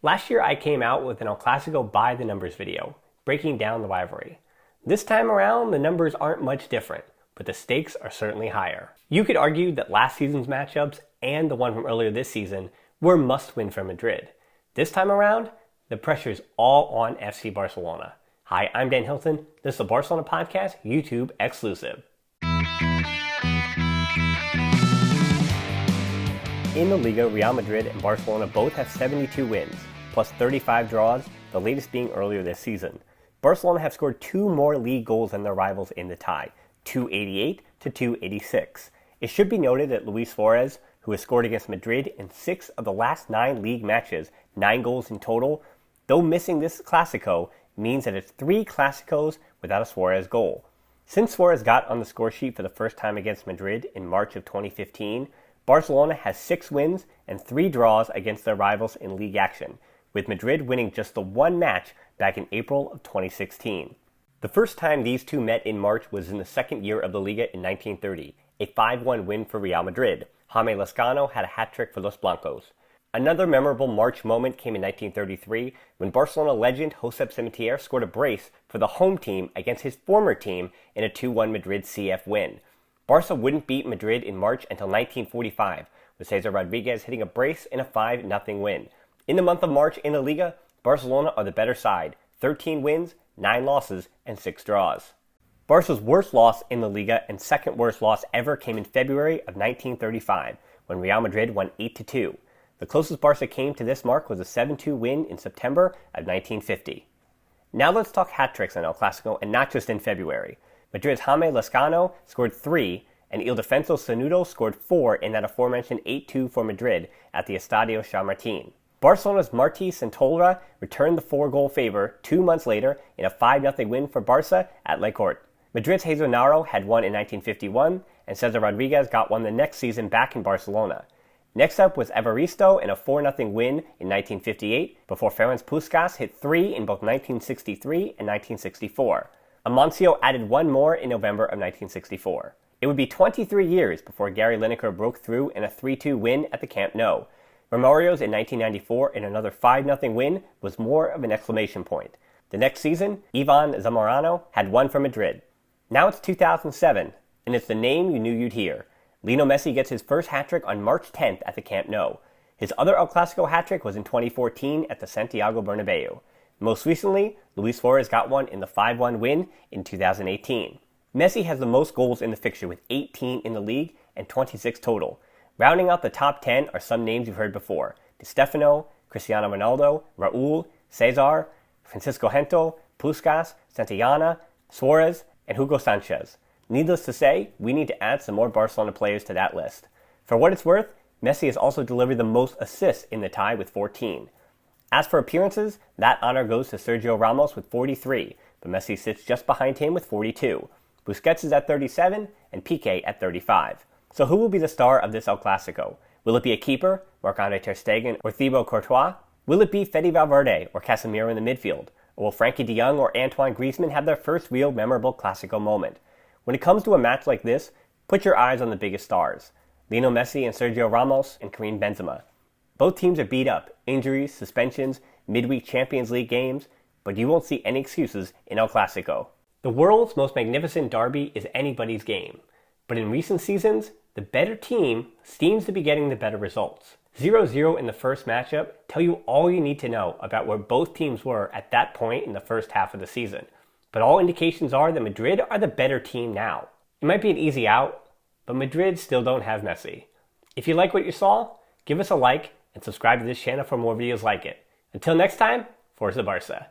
Last year I came out with an El Clásico by the numbers video, breaking down the rivalry. This time around, the numbers aren't much different, but the stakes are certainly higher. You could argue that last season's matchups and the one from earlier this season were must-win for Madrid. This time around, the pressure's all on FC Barcelona. Hi, I'm Dan Hilton. This is the Barcelona Podcast, YouTube exclusive. In the Liga, Real Madrid and Barcelona both have 72 wins, plus 35 draws, the latest being earlier this season. Barcelona have scored 2 more league goals than their rivals in the tie, 288 to 286. It should be noted that Luis Suarez, who has scored against Madrid in 6 of the last 9 league matches, 9 goals in total, though missing this Clásico, means that it's 3 Clásicos without a Suarez goal. Since Suarez got on the score sheet for the first time against Madrid in March of 2015, Barcelona has 6 wins and 3 draws against their rivals in league action, with Madrid winning just the one match back in April of 2016. The first time these two met in March was in the second year of the Liga in 1930, a 5-1 win for Real Madrid. Jaime Lezcano had a hat-trick for Los Blancos. Another memorable March moment came in 1933 when Barcelona legend Josep Samitier scored a brace for the home team against his former team in a 2-1 Madrid CF win. Barca wouldn't beat Madrid in March until 1945, with César Rodríguez hitting a brace in a 5-0 win. In the month of March in the Liga, Barcelona are the better side, 13 wins, 9 losses, and 6 draws. Barca's worst loss in the Liga and second worst loss ever came in February of 1935, when Real Madrid won 8-2. The closest Barca came to this mark was a 7-2 win in September of 1950. Now let's talk hat-tricks in El Clásico, and not just in February. Madrid's Jaime Lezcano scored 3, and Ildefonso Sañudo scored 4 in that aforementioned 8-2 for Madrid at the Estadio San Martín. Barcelona's Martí Santolla returned the 4-goal favor 2 months later in a 5-0 win for Barca at Le Cort. Madrid's Jesus Naro had won in 1951, and César Rodríguez got one the next season back in Barcelona. Next up was Evaristo in a 4-0 win in 1958, before Ferenc Puskás hit 3 in both 1963 and 1964. Amancio added 1 more in November of 1964. It would be 23 years before Gary Lineker broke through in a 3-2 win at the Camp Nou. Romário's in 1994 in another 5-0 win was more of an exclamation point. The next season, Ivan Zamorano had 1 for Madrid. Now it's 2007, and it's the name you knew you'd hear. Lionel Messi gets his first hat-trick on March 10th at the Camp Nou. His other El Clásico hat-trick was in 2014 at the Santiago Bernabeu. Most recently, Luis Suarez got one in the 5-1 win in 2018. Messi has the most goals in the fixture with 18 in the league and 26 total. Rounding out the top 10 are some names you've heard before: Di Stefano, Cristiano Ronaldo, Raúl, César, Francisco Gento, Puskás, Santillana, Suarez, and Hugo Sánchez. Needless to say, we need to add some more Barcelona players to that list. For what it's worth, Messi has also delivered the most assists in the tie with 14. As for appearances, that honor goes to Sergio Ramos with 43, but Messi sits just behind him with 42. Busquets is at 37, and Piqué at 35. So who will be the star of this El Clásico? Will it be a keeper, Marc-Andre ter Stegen or Thibaut Courtois? Will it be Fede Valverde or Casemiro in the midfield? Or will Frankie de Jong or Antoine Griezmann have their first real memorable Clásico moment? When it comes to a match like this, put your eyes on the biggest stars: Lionel Messi and Sergio Ramos and Karim Benzema. Both teams are beat up, injuries, suspensions, midweek Champions League games, but you won't see any excuses in El Clásico. The world's most magnificent derby is anybody's game, but in recent seasons, the better team seems to be getting the better results. 0-0 in the first matchup tell you all you need to know about where both teams were at that point in the first half of the season, but all indications are that Madrid are the better team now. It might be an easy out, but Madrid still don't have Messi. If you like what you saw, give us a like and subscribe to this channel for more videos like it. Until next time, Forza Barca.